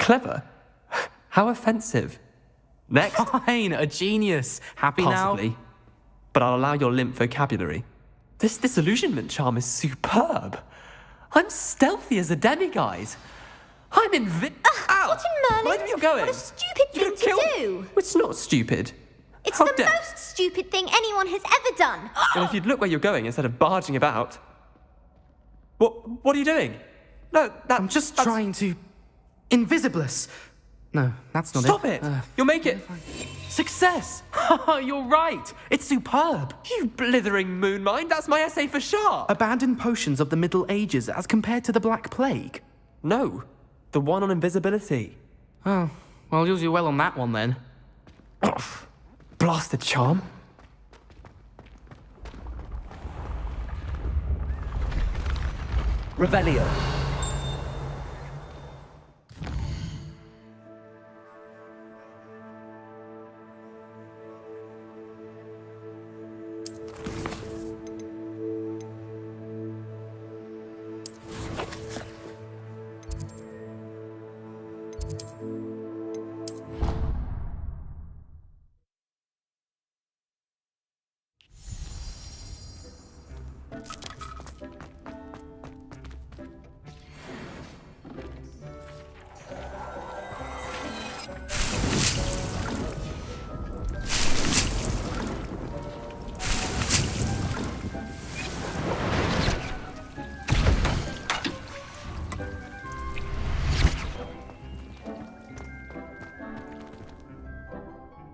Clever? How offensive. Next. Fine, a genius. Happy Possibly. now? But I'll allow your limp vocabulary. This disillusionment charm is superb. I'm stealthy as a demiguise. I'm Ow! What in Merlin? Mind where you're going. What a stupid You're thing gonna to do. It's not stupid. It's How the dare- most stupid thing anyone has ever done. And if you'd look where you're going instead of barging about. What are you doing? No, I'm just trying to... Invisibless. No, that's not Stop it! You'll make it. Success! You're right. It's superb. You blithering moonmind, that's my essay for sharp. Abandoned potions of the Middle Ages as compared to the Black Plague. No, the one on invisibility. Oh, well, I'll use you well on that one then. Blasted charm. Revelio.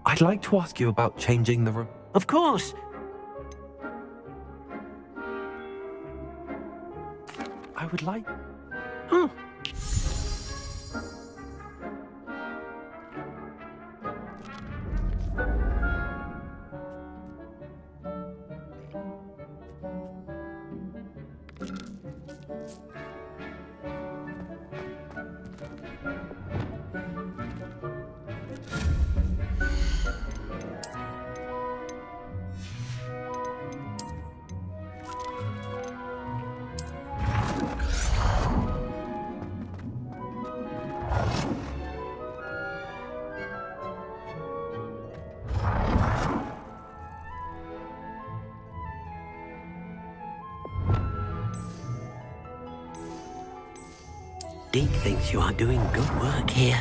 I'd like to ask you about changing the... Of course. I would like... Deke thinks you are doing good work here.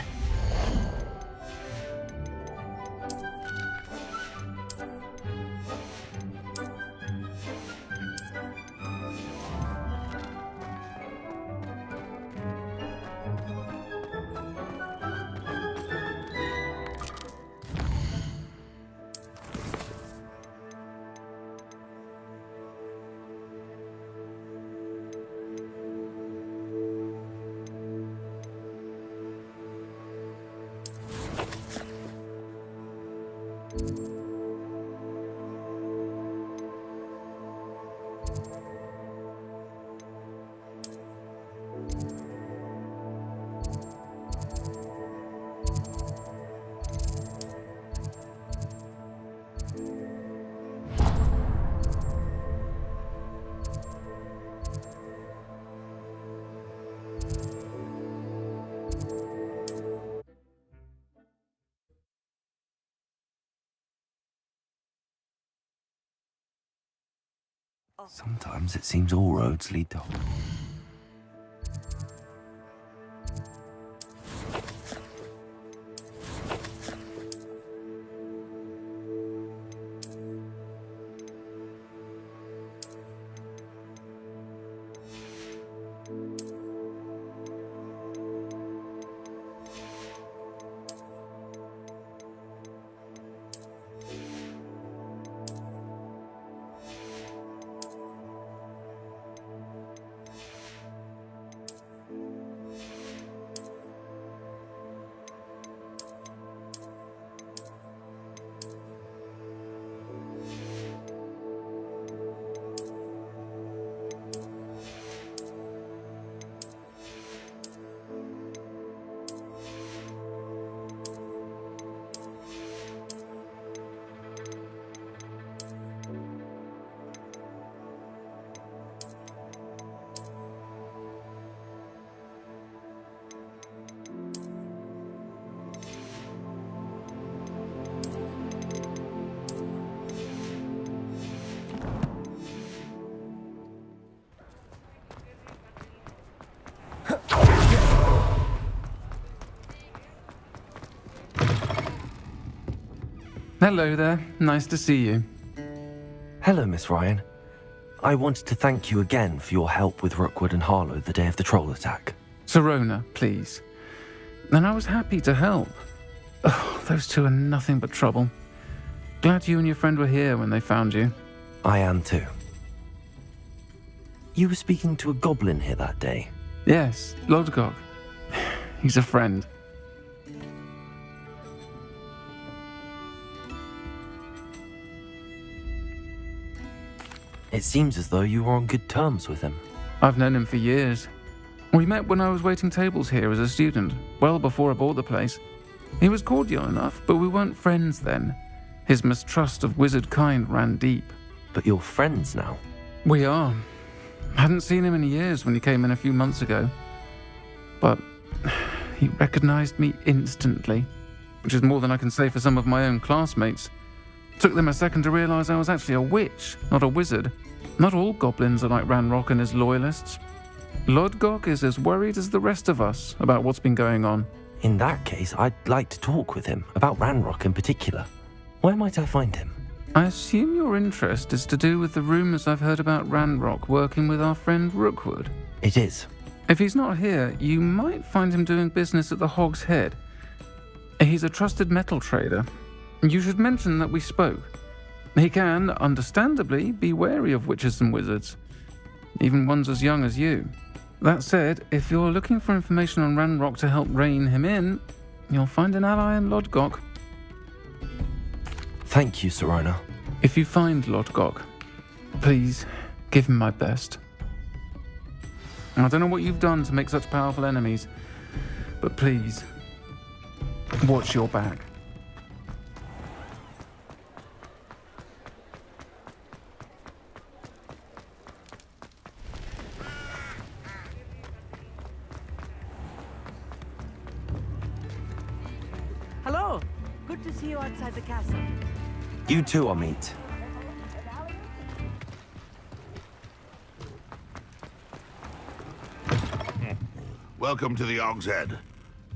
Sometimes it seems all roads lead to... Hello there. Nice to see you. Hello, Miss Ryan. I wanted to thank you again for your help with Rookwood and Harlow the day of the troll attack. Sirona, please. And I was happy to help. Oh, those two are nothing but trouble. Glad you and your friend were here when they found you. I am too. You were speaking to a goblin here that day. Yes, Lodgok. He's a friend. It seems as though you were on good terms with him. I've known him for years. We met when I was waiting tables here as a student, well before I bought the place. He was cordial enough, but we weren't friends then. His mistrust of wizard kind ran deep. But you're friends now. We are. Hadn't seen him in years when he came in a few months ago. But he recognized me instantly, which is more than I can say for some of my own classmates. Took them a second to realize I was actually a witch, not a wizard. Not all goblins are like Ranrock and his loyalists. Lodgok is as worried as the rest of us about what's been going on. In that case, I'd like to talk with him, about Ranrock in particular. Where might I find him? I assume your interest is to do with the rumors I've heard about Ranrock working with our friend Rookwood. It is. If he's not here, you might find him doing business at the Hog's Head. He's a trusted metal trader. You should mention that we spoke. He can, understandably, be wary of witches and wizards, even ones as young as you. That said, if you're looking for information on Ranrock to help rein him in, you'll find an ally in Lodgok. Thank you, Sirona. If you find Lodgok, please give him my best. I don't know what you've done to make such powerful enemies, but please, watch your back. Hello. Good to see you outside the castle. You too, Amit. Welcome to the Hog's Head.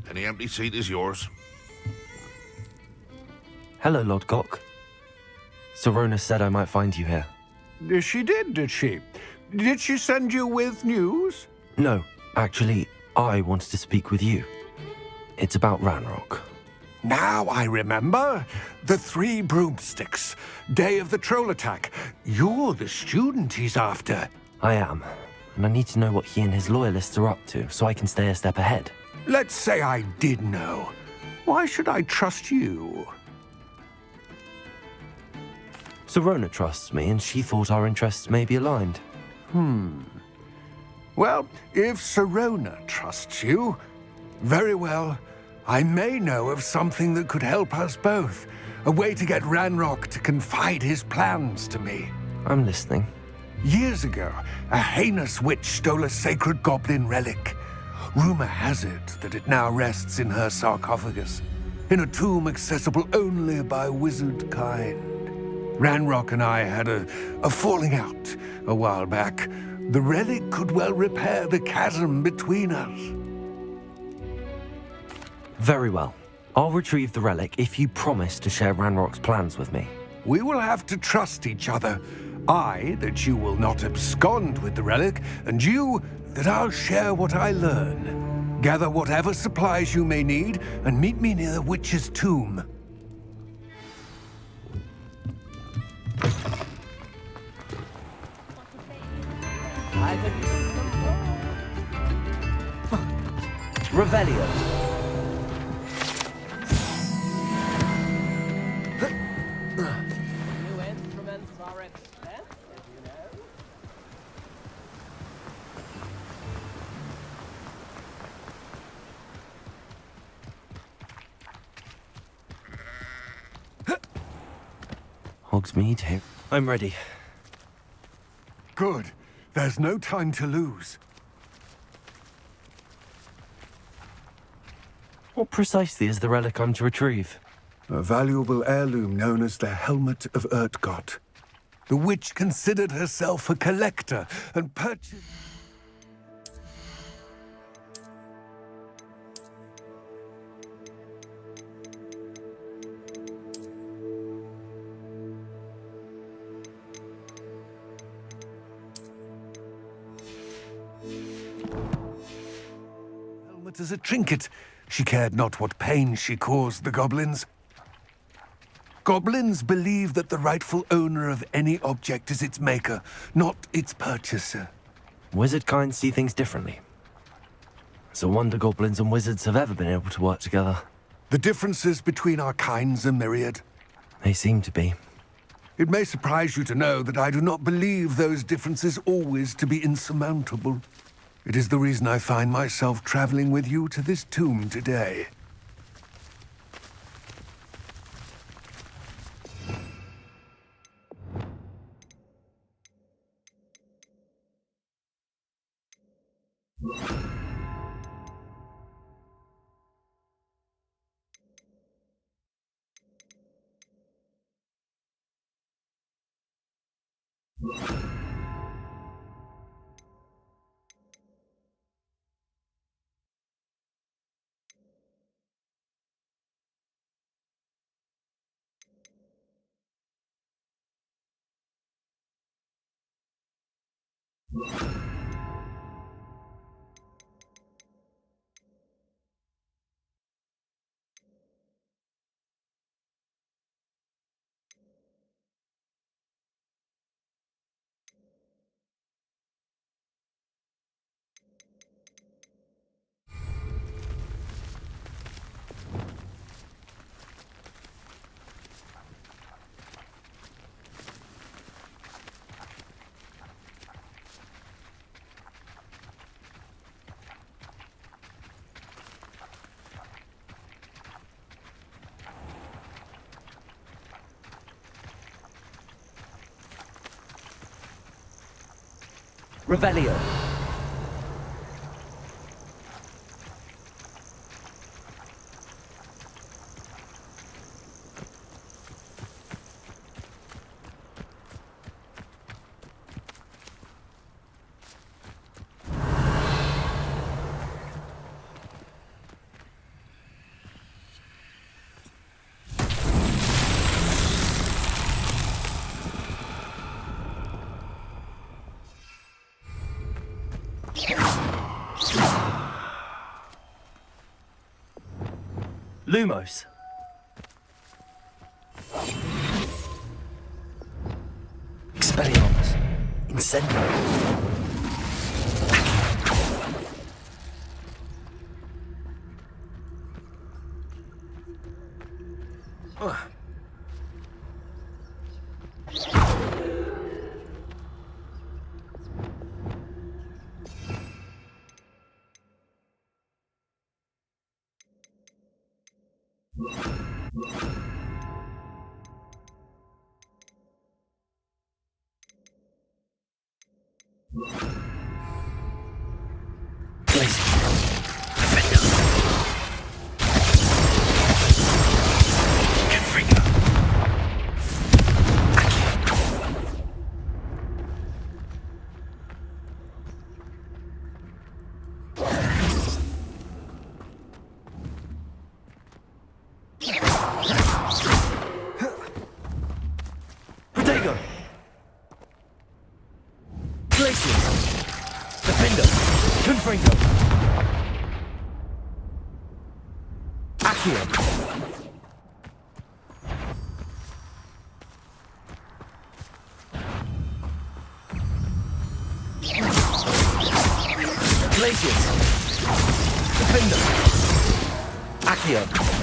Any empty seat is yours. Hello, Lodgok. Sirona said I might find you here. She did she? Did she send you with news? No, actually, I wanted to speak with you. It's about Ranrock. Now I remember. The 3 broomsticks. Day of the troll attack. You're the student he's after. I am, and I need to know what he and his loyalists are up to so I can stay a step ahead. Let's say I did know. Why should I trust you? Sirona trusts me, and she thought our interests may be aligned. Well, if Sirona trusts you, very well. I may know of something that could help us both. A way to get Ranrock to confide his plans to me. I'm listening. Years ago, a heinous witch stole a sacred goblin relic. Rumor has it that it now rests in her sarcophagus, in a tomb accessible only by wizard kind. Ranrock and I had a falling out a while back. The relic could well repair the chasm between us. Very well. I'll retrieve the relic if you promise to share Ranrock's plans with me. We will have to trust each other. I, that you will not abscond with the relic, and you, that I'll share what I learn. Gather whatever supplies you may need, and meet me near the witch's tomb. Revelio. Hogsmeade here. I'm ready. Good. There's no time to lose. What precisely is the relic I'm to retrieve? A valuable heirloom known as the Helmet of Urtgott. The witch considered herself a collector and purchased... but as a trinket. She cared not what pain she caused the goblins. Goblins believe that the rightful owner of any object is its maker, not its purchaser. Wizard kind see things differently. It's a wonder goblins and wizards have ever been able to work together. The differences between our kinds are myriad. They seem to be. It may surprise you to know that I do not believe those differences always to be insurmountable. It is the reason I find myself traveling with you to this tomb today. Revelio. Lumos. Expelliarmus. Incendio. Protego! Glacius! Defender! Confringo! Accio! Glacius! Defender! Accio!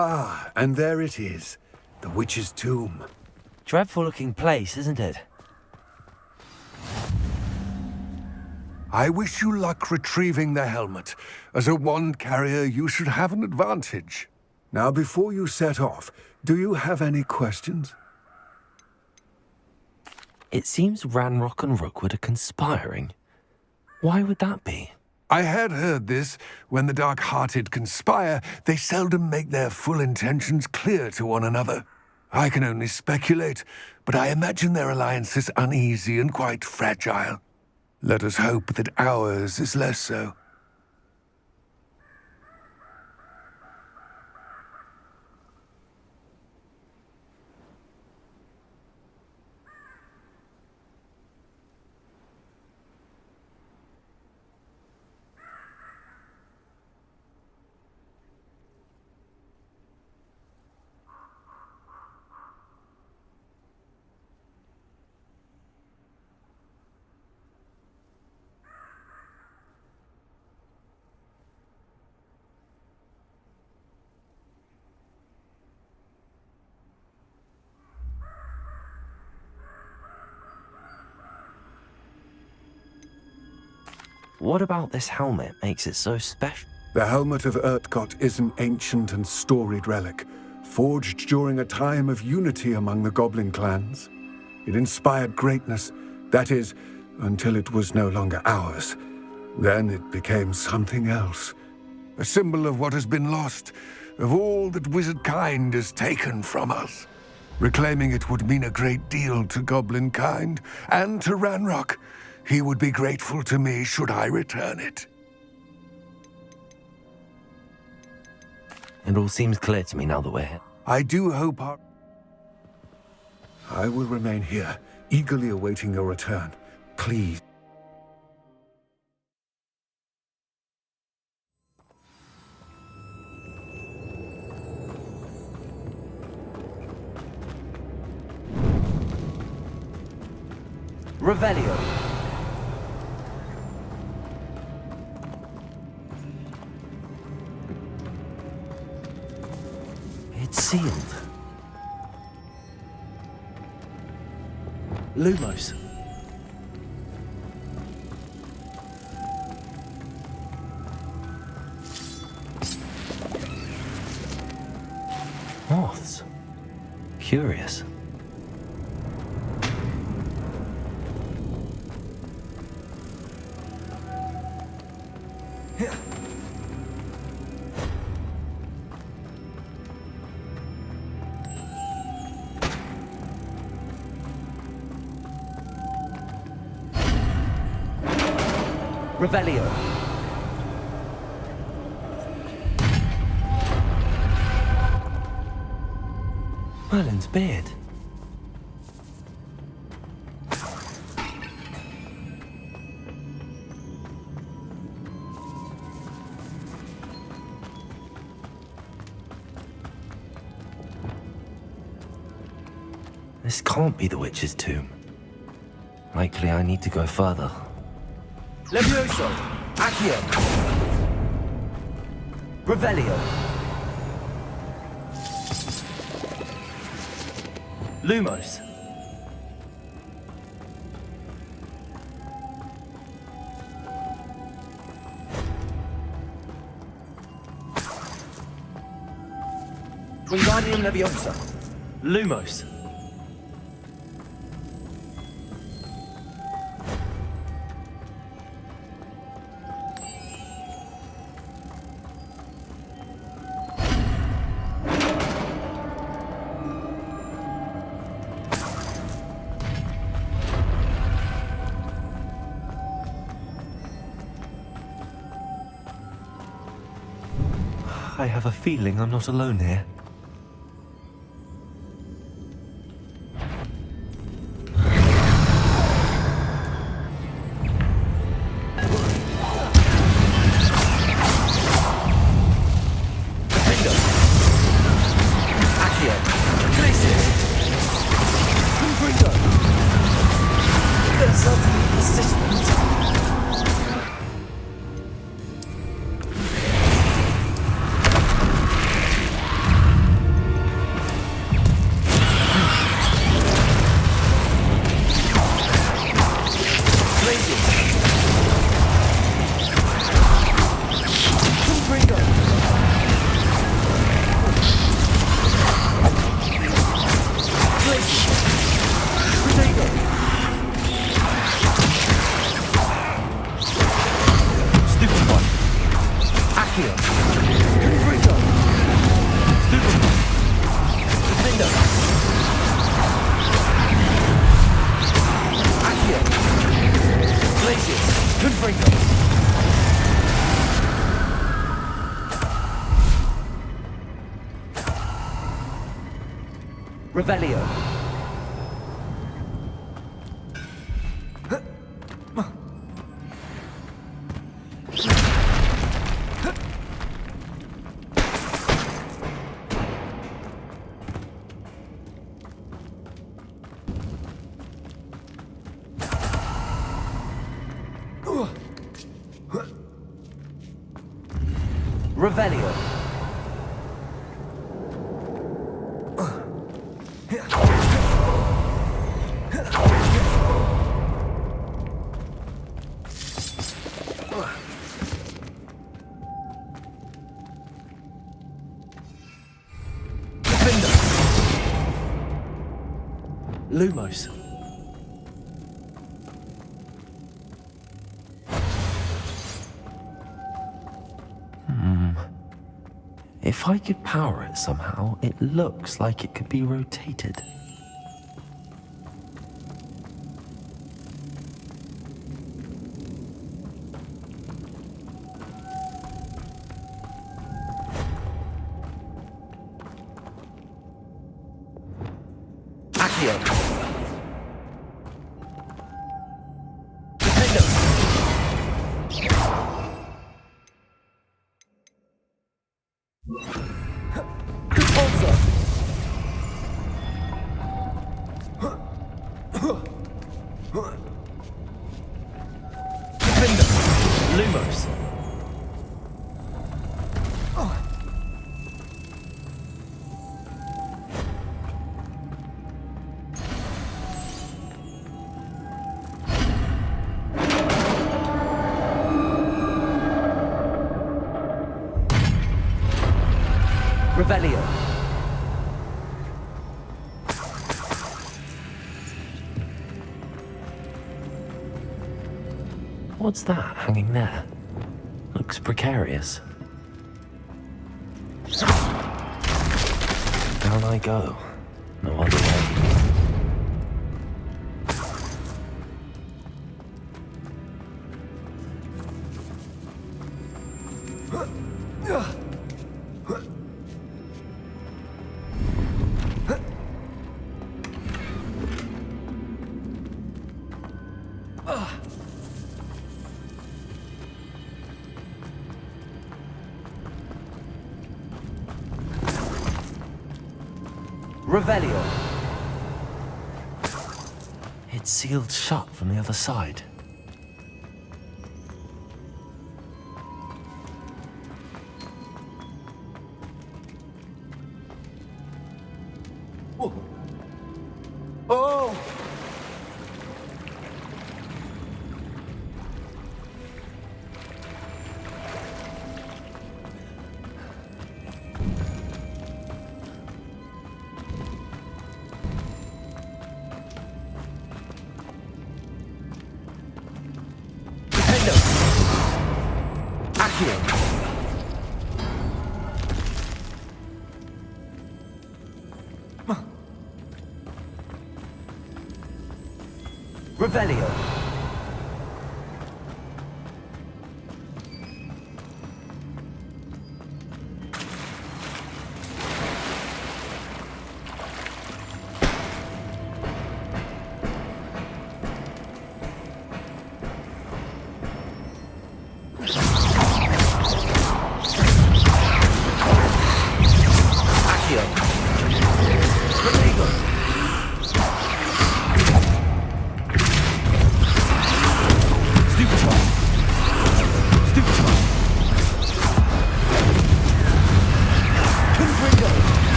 Ah, and there it is. The witch's tomb. Dreadful looking place, isn't it? I wish you luck retrieving the helmet. As a wand carrier, you should have an advantage. Now, before you set off, do you have any questions? It seems Ranrock and Rookwood are conspiring. Why would that be? I had heard this. When the dark-hearted conspire, they seldom make their full intentions clear to one another. I can only speculate, but I imagine their alliance is uneasy and quite fragile. Let us hope that ours is less so. What about this helmet makes it so special? The helmet of Urtkot is an ancient and storied relic, forged during a time of unity among the goblin clans. It inspired greatness, that is, until it was no longer ours. Then it became something else. A symbol of what has been lost, of all that wizard kind has taken from us. Reclaiming it would mean a great deal to goblin kind, and to Ranrock. He would be grateful to me should I return it. It all seems clear to me now that we're here. I do hope I will remain here, eagerly awaiting your return. Please. Revelio. It's sealed. Lumos. Moths. Curious. Revelio. Merlin's beard. This can't be the witch's tomb. Likely I need to go further. Levioso! Accio! Revelio! Lumos! Wingardium Leviosa! Lumos! I have a feeling I'm not alone here. Revelio. Revelio. Lumos. If I could power it somehow, it looks like it could be rotated. Accio. Defendo. Repulsor. Defender. Lumos. Revelio. What's that hanging there? Looks precarious. Down I go. No other way. Revelio. It's sealed shut from the other side. Oh! Oh! Revelio.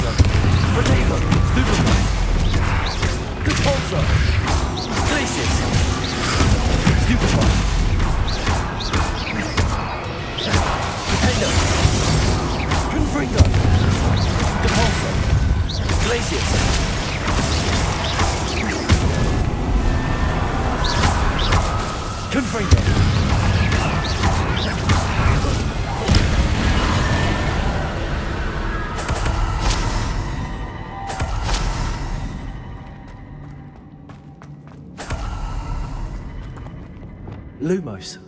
Confringo. Protego. Stupefy. Repulso. Glacius. Stupefy. Protego. Confringo. Repulso. Glacius. Confringo. Lumos.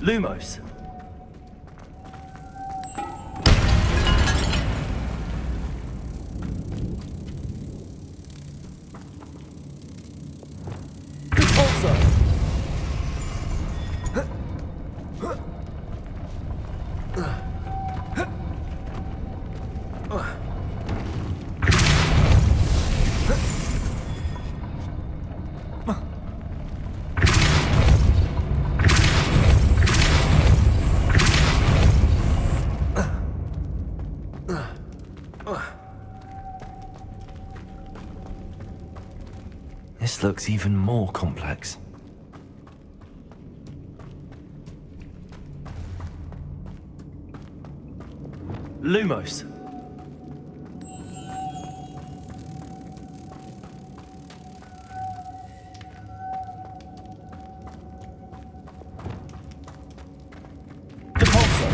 Lumos. Repulso. This looks even more complex. Lumos. Repulso.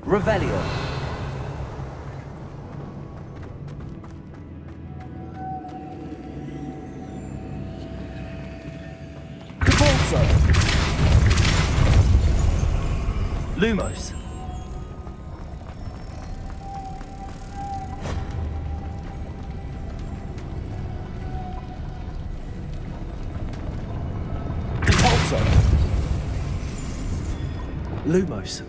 Revelio. Repulso. Lumos. Repulso. Lumos.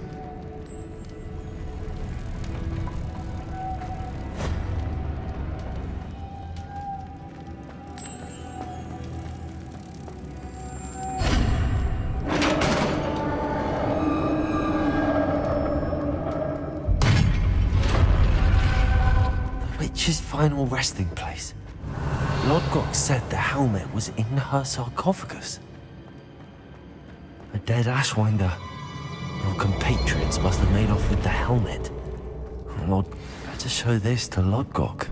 Witch's final resting place. Lodgok said the helmet was in her sarcophagus. A dead Ashwinder. Your compatriots must have made off with the helmet. Lord, better show this to Lodgok.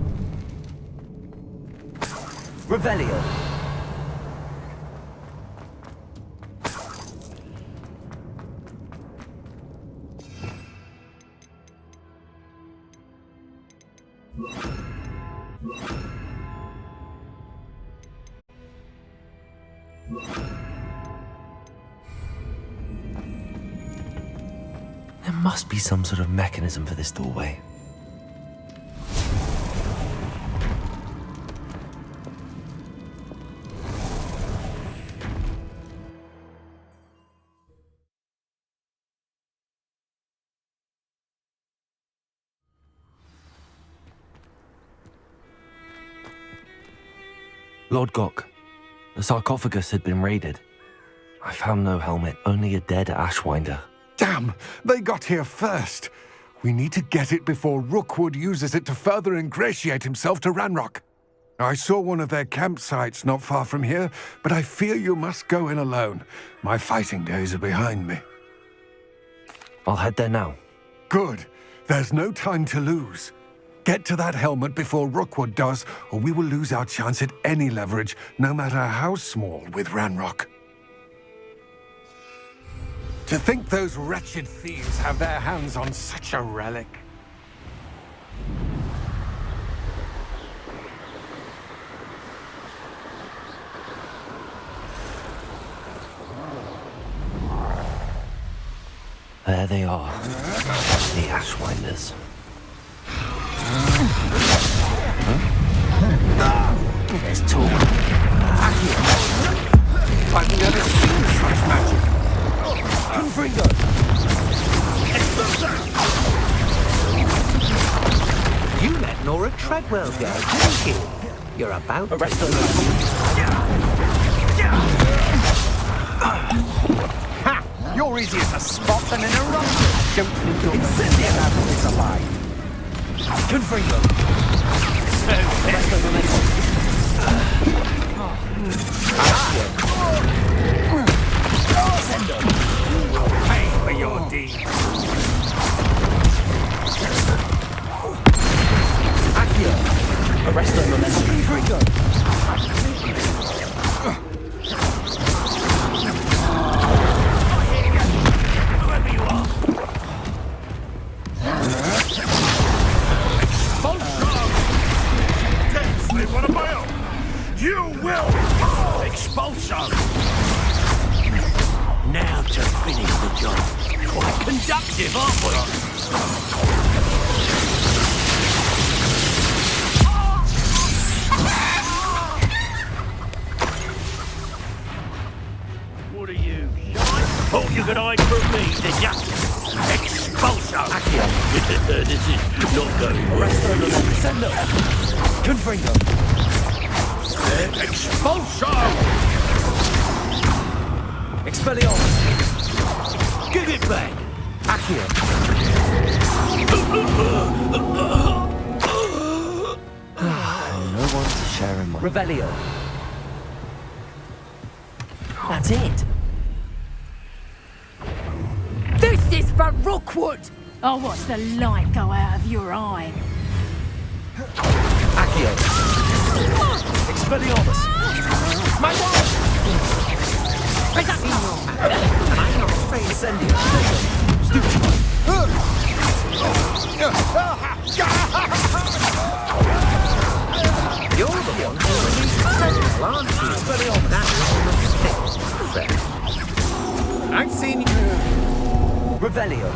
Revelio. There must be some sort of mechanism for this doorway. Lord Gok, the sarcophagus had been raided. I found no helmet, only a dead Ashwinder. Damn! They got here first. We need to get it before Rookwood uses it to further ingratiate himself to Ranrock. I saw one of their campsites not far from here, but I fear you must go in alone. My fighting days are behind me. I'll head there now. Good. There's no time to lose. Get to that helmet before Rookwood does, or we will lose our chance at any leverage, no matter how small, with Ranrock. To think those wretched thieves have their hands on such a relic. There they are, the Ashwinders. There's talk. I've never seen such magic. Confringo! You let Nora Treadwell go, didn't you? You're about to... Arrest them. Ha! You're easier to spot than an eruption. Don't think your incendiary apple is alive. Confringo! Pay for your deeds. Accio! Arrest them, momentum. Confringo! You will! Expulsion! Now to finish the job. Quite conductive, aren't we? What are you, shy? Thought you could hide from me, did ya? Expulsion! This is not going well. Arrest them, momentum. Send them! Confringo! Expulsion! Expelliarmus! Give it back! Accio! No one to share in my... Revelio! That's it! This is for Rookwood! I'll watch the light go out of your eye. Accio! Expelliarmus! My wand! Incendio! You're the one who released the sentinel, aren't you? That's on the stick. I've seen you. Revelio!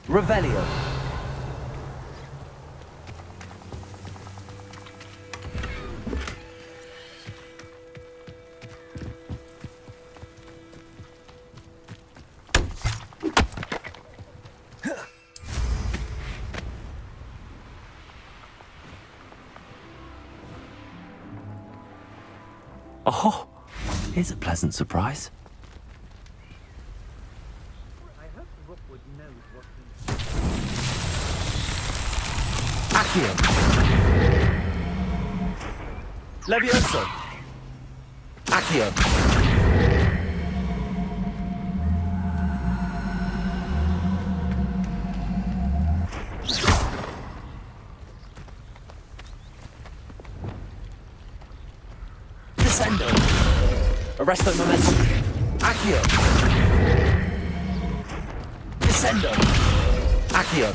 Revelio! Oh, here's a pleasant surprise. Accio! Levioso! Accio! Descendo! Arresto momentum! Accio! Sendo! Accio!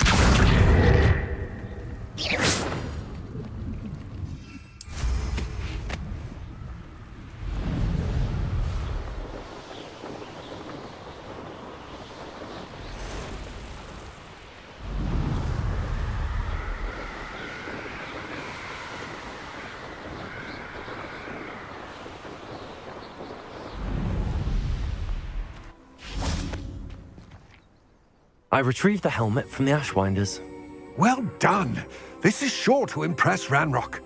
I retrieved the helmet from the Ashwinders. Well done. This is sure to impress Ranrock.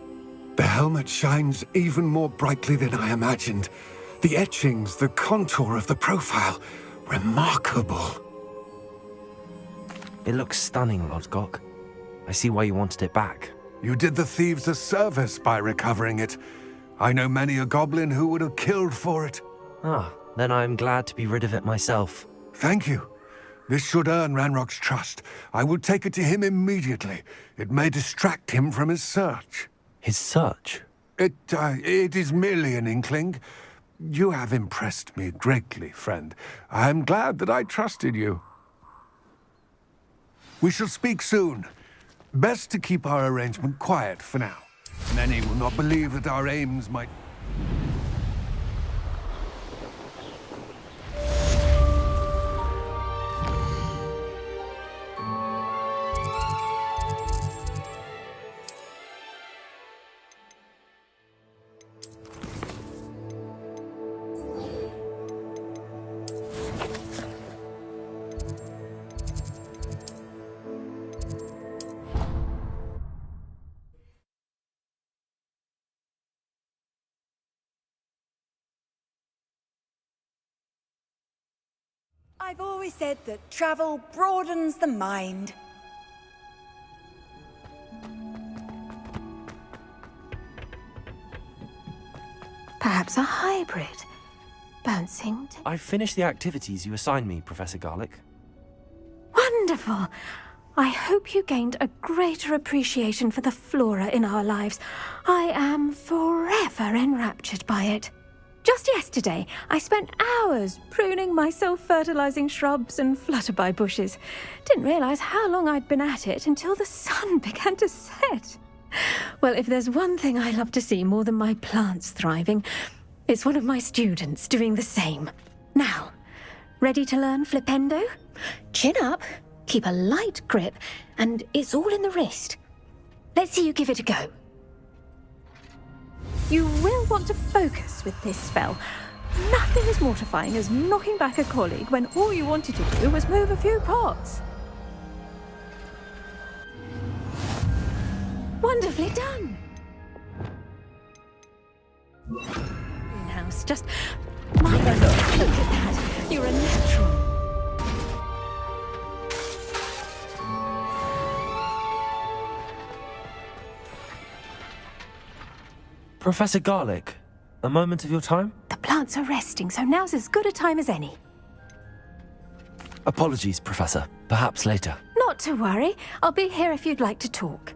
The helmet shines even more brightly than I imagined. The etchings, the contour of the profile, remarkable. It looks stunning, Lodgok. I see why you wanted it back. You did the thieves a service by recovering it. I know many a goblin who would have killed for it. Ah, then I am glad to be rid of it myself. Thank you. This should earn Ranrock's trust. I will take it to him immediately. It may distract him from his search. His search? It is merely an inkling. You have impressed me greatly, friend. I am glad that I trusted you. We shall speak soon. Best to keep our arrangement quiet for now. Many will not believe that our aims might... I've always said that travel broadens the mind. Perhaps a hybrid. Bouncing. I've finished the activities you assigned me, Professor Garlick. Wonderful! I hope you gained a greater appreciation for the flora in our lives. I am forever enraptured by it. Just yesterday, I spent hours pruning my self-fertilizing shrubs and flutterby bushes. Didn't realize how long I'd been at it until the sun began to set. Well, if there's one thing I love to see more than my plants thriving, it's one of my students doing the same. Now, ready to learn Flipendo? Chin up, keep a light grip, and it's all in the wrist. Let's see you give it a go. You will want to focus with this spell. Nothing as mortifying as knocking back a colleague when all you wanted to do was move a few pots. Wonderfully done. In-house, just... My look at that. You're a natural. Professor Garlick, a moment of your time? The plants are resting, so now's as good a time as any. Apologies, Professor. Perhaps later. Not to worry. I'll be here if you'd like to talk.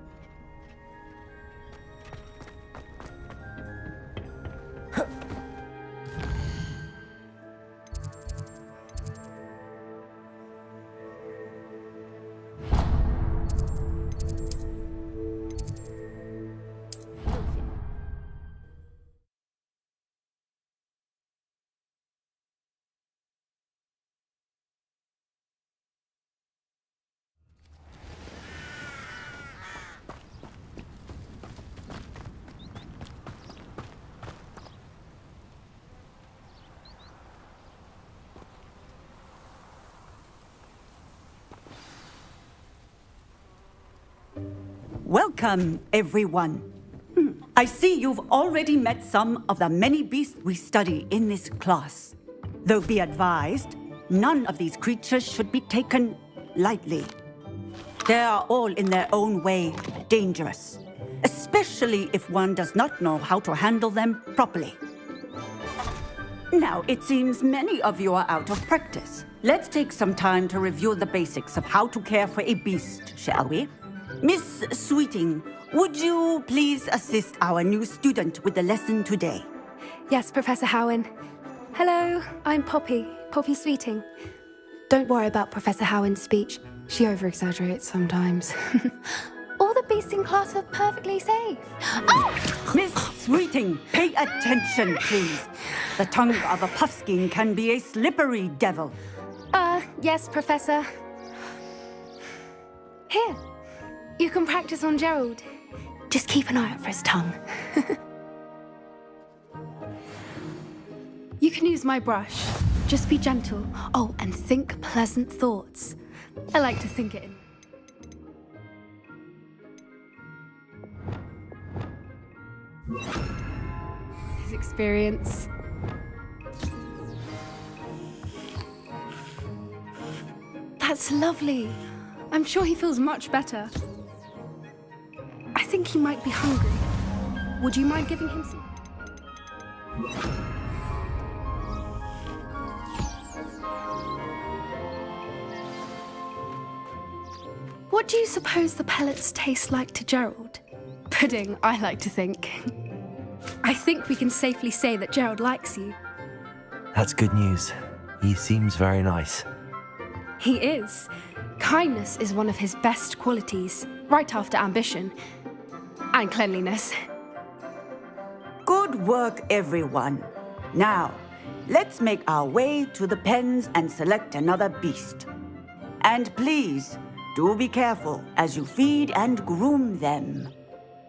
Welcome, everyone. I see you've already met some of the many beasts we study in this class. Though be advised, none of these creatures should be taken lightly. They are all in their own way dangerous, especially if one does not know how to handle them properly. Now, it seems many of you are out of practice. Let's take some time to review the basics of how to care for a beast, shall we? Miss Sweeting, would you please assist our new student with the lesson today? Yes, Professor Howen. Hello, I'm Poppy Sweeting. Don't worry about Professor Howin's speech. She over-exaggerates sometimes. All the beasts in class are perfectly safe. Oh! Miss Sweeting, pay attention, please. The tongue of a puffskein can be a slippery devil. Yes, Professor. Here, you can practice on Gerald. Just keep an eye out for his tongue. You can use my brush. Just be gentle. Oh, and think pleasant thoughts. I like to think it in. His experience. That's lovely. I'm sure he feels much better. I think he might be hungry. Would you mind giving him some? What do you suppose the pellets taste like to Gerald? Pudding, I like to think. I think we can safely say that Gerald likes you. That's good news. He seems very nice. He is. Kindness is one of his best qualities, right after ambition. And cleanliness. Good work, everyone. Now, let's make our way to the pens and select another beast. And please, do be careful as you feed and groom them.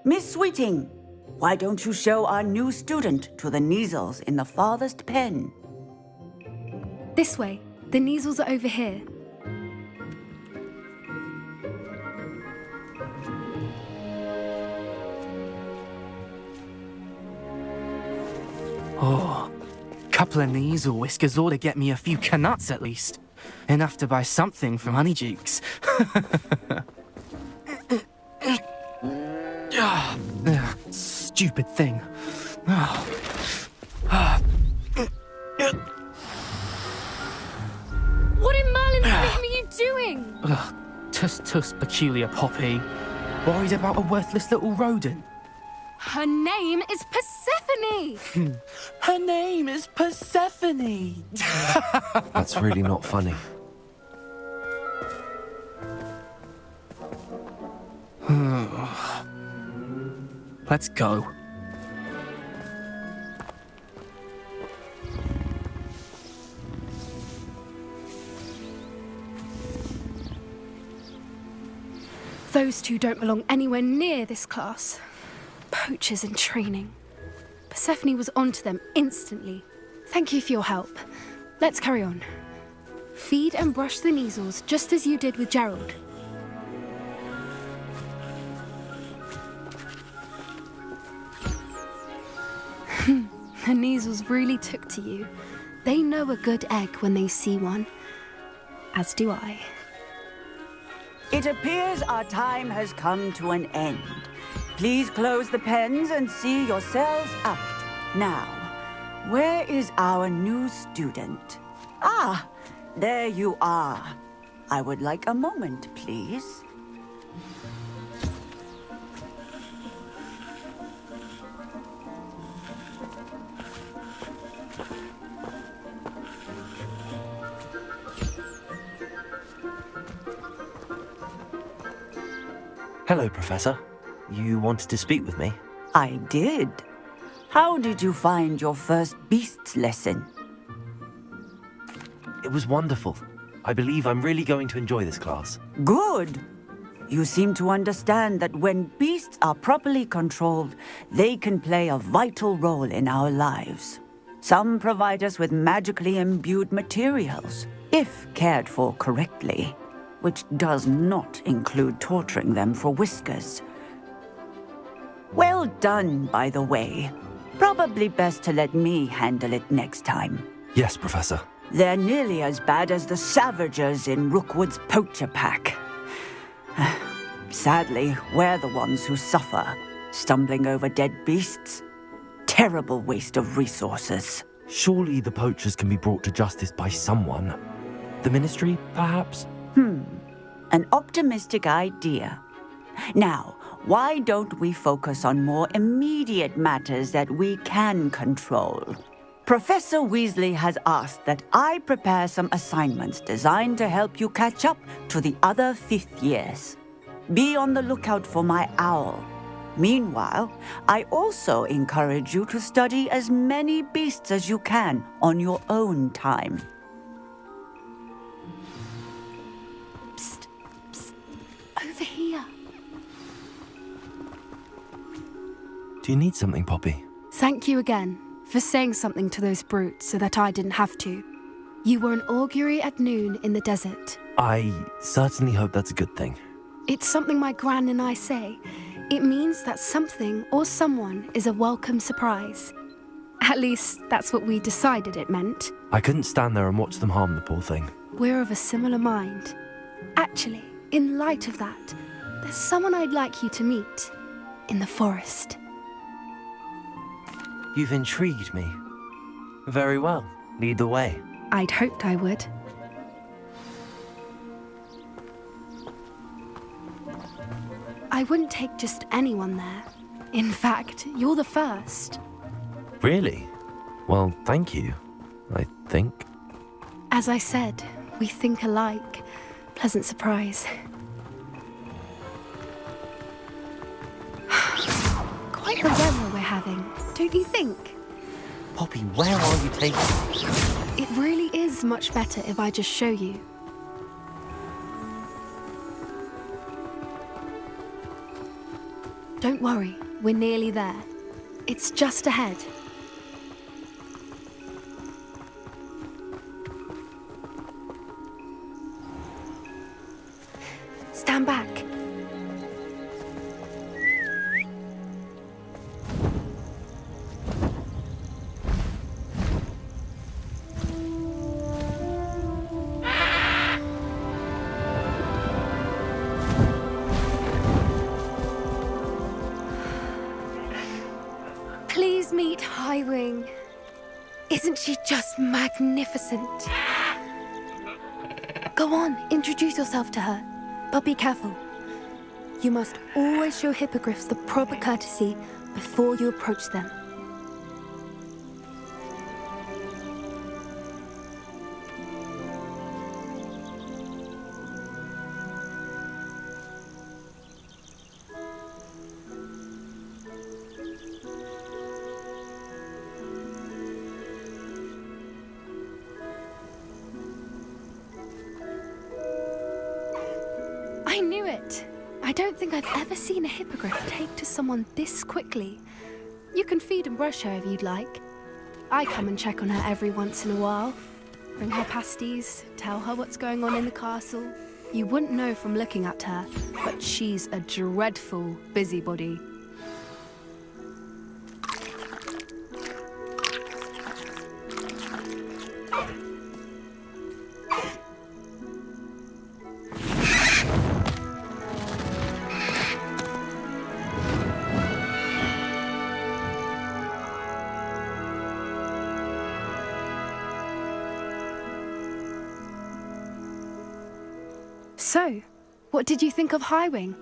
Miss Sweeting, why don't you show our new student to the Kneazles in the farthest pen? This way. The Kneazles are over here. Oh, couple of Kneazle whiskers ought to get me a few canuts at least. Enough to buy something from Honeydukes. Stupid thing. What in Merlin's name are you doing? Tuss, peculiar Poppy. Worried about a worthless little rodent. Her name is Persephone! Her name is Persephone! That's really not funny. Let's go. Those two don't belong anywhere near this class. Poachers in training. Persephone was onto them instantly. Thank you for your help. Let's carry on. Feed and brush the Kneazles just as you did with Gerald. The Kneazles really took to you. They know a good egg when they see one. As do I. It appears our time has come to an end. Please close the pens and see yourselves out. Now, where is our new student? Ah, there you are. I would like a moment, please. Hello, Professor. You wanted to speak with me? I did. How did you find your first beasts lesson? It was wonderful. I believe I'm really going to enjoy this class. Good. You seem to understand that when beasts are properly controlled, they can play a vital role in our lives. Some provide us with magically imbued materials, if cared for correctly, which does not include torturing them for whiskers. Well done, by the way. Probably best to let me handle it next time. Yes, Professor. They're nearly as bad as the Savagers in Rookwood's poacher pack. Sadly, we're the ones who suffer, stumbling over dead beasts. Terrible waste of resources. Surely the poachers can be brought to justice by someone. The Ministry, perhaps? An optimistic idea. Now, why don't we focus on more immediate matters that we can control? Professor Weasley has asked that I prepare some assignments designed to help you catch up to the other fifth years. Be on the lookout for my owl. Meanwhile, I also encourage you to study as many beasts as you can on your own time. Psst, psst, over here. Do you need something, Poppy? Thank you again for saying something to those brutes so that I didn't have to. You were an augury at noon in the desert. I certainly hope that's a good thing. It's something my gran and I say. It means that something or someone is a welcome surprise. At least, that's what we decided it meant. I couldn't stand there and watch them harm the poor thing. We're of a similar mind. Actually, in light of that, there's someone I'd like you to meet in the forest. You've intrigued me. Very well. Lead the way. I'd hoped I would. I wouldn't take just anyone there. In fact, you're the first. Really? Well, thank you, I think. As I said, we think alike. Pleasant surprise. Quite the weather we're having, don't you think? Poppy, where are you taking me? It really is much better if I just show you. Don't worry, we're nearly there. It's just ahead. Stand back. Please meet Highwing. Isn't she just magnificent? Go on, introduce yourself to her. But be careful. You must always show hippogriffs the proper courtesy before you approach them. I knew it. I don't think I've ever seen a hippogriff take to someone this quickly. You can feed and brush her if you'd like. I come and check on her every once in a while. Bring her pasties, tell her what's going on in the castle. You wouldn't know from looking at her, but she's a dreadful busybody. So, what did you think of Highwing?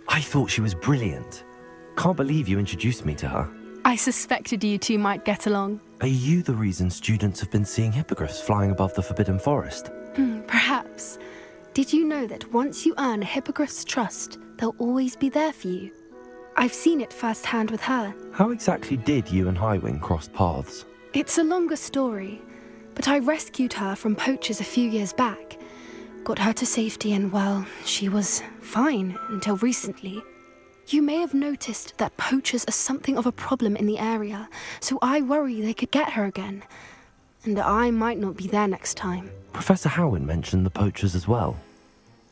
I thought she was brilliant. Can't believe you introduced me to her. I suspected you two might get along. Are you the reason students have been seeing hippogriffs flying above the Forbidden Forest? Perhaps. Did you know that once you earn a hippogriff's trust, they'll always be there for you? I've seen it firsthand with her. How exactly did you and Highwing cross paths? It's a longer story, but I rescued her from poachers a few years back. Got her to safety and, well, she was fine until recently. You may have noticed that poachers are something of a problem in the area, so I worry they could get her again. And I might not be there next time. Professor Howin mentioned the poachers as well.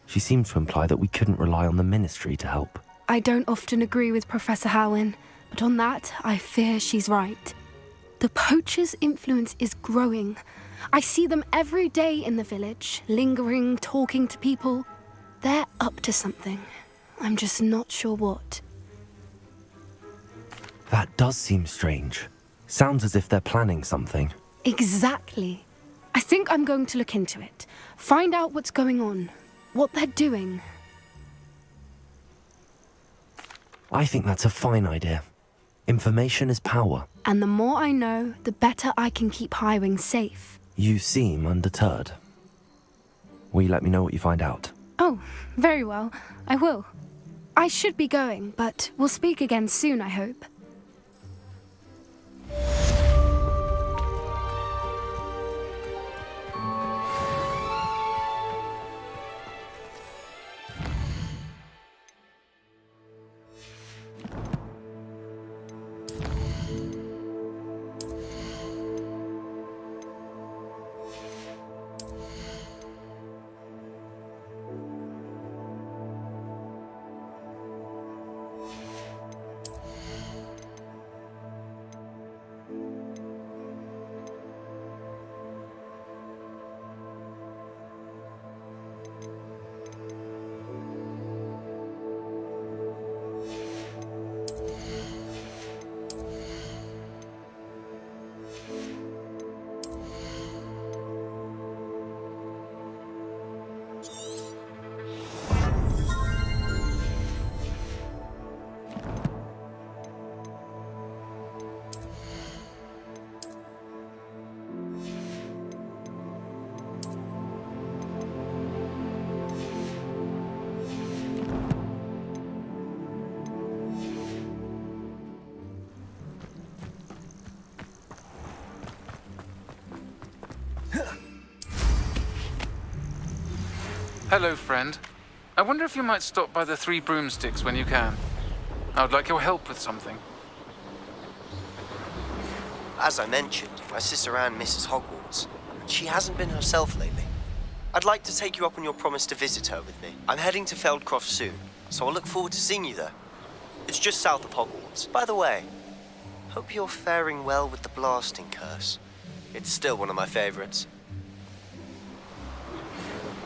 She seemed to imply that we couldn't rely on the Ministry to help. I don't often agree with Professor Howin, but on that, I fear she's right. The poachers' influence is growing. I see them every day in the village, lingering, talking to people. They're up to something. I'm just not sure what. That does seem strange. Sounds as if they're planning something. Exactly. I think I'm going to look into it. Find out what's going on. What they're doing. I think that's a fine idea. Information is power. And the more I know, the better I can keep Highwing safe. You seem undeterred. Will you let me know what you find out? Oh, very well. I will. I should be going, but we'll speak again soon, I hope. Hello, friend. I wonder if you might stop by the Three Broomsticks when you can. I would like your help with something. As I mentioned, my sister Anne misses Hogwarts, and she hasn't been herself lately. I'd like to take you up on your promise to visit her with me. I'm heading to Feldcroft soon, so I'll look forward to seeing you there. It's just south of Hogwarts. By the way, hope you're faring well with the blasting curse. It's still one of my favorites.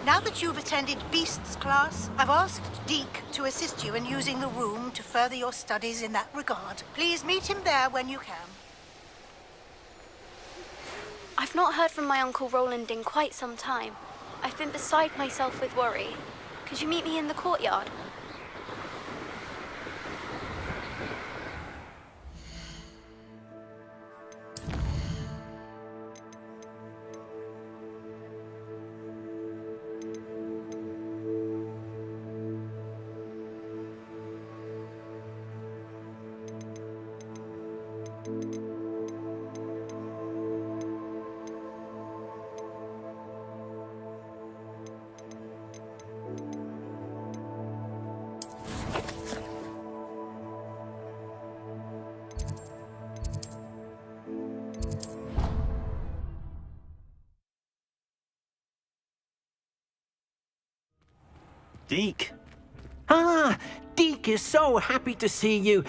Now that you've attended Beasts class, I've asked Deke to assist you in using the room to further your studies in that regard. Please meet him there when you can. I've not heard from my Uncle Roland in quite some time. I've been beside myself with worry. Could you meet me in the courtyard? Deke. Ah, Deke is so happy to see you.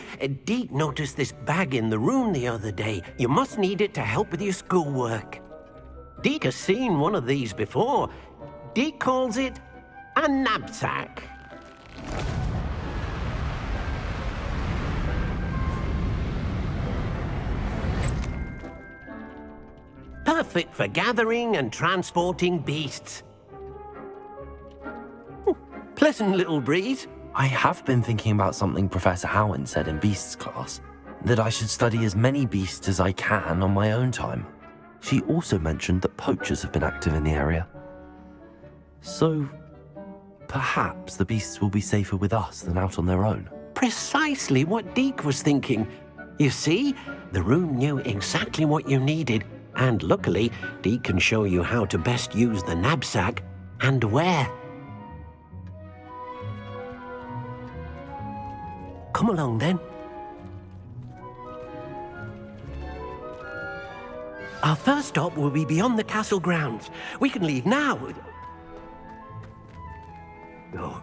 Deke noticed this bag in the room the other day. You must need it to help with your schoolwork. Deke has seen one of these before. Deke calls it a knapsack. Perfect for gathering and transporting beasts. Pleasant little breeze. I have been thinking about something Professor Howard said in Beasts class, that I should study as many beasts as I can on my own time. She also mentioned that poachers have been active in the area. So, perhaps the beasts will be safer with us than out on their own. Precisely what Deke was thinking. You see, the room knew exactly what you needed, and luckily, Deke can show you how to best use the knapsack and where. Come along, then. Our first stop will be beyond the castle grounds. We can leave now. Oh.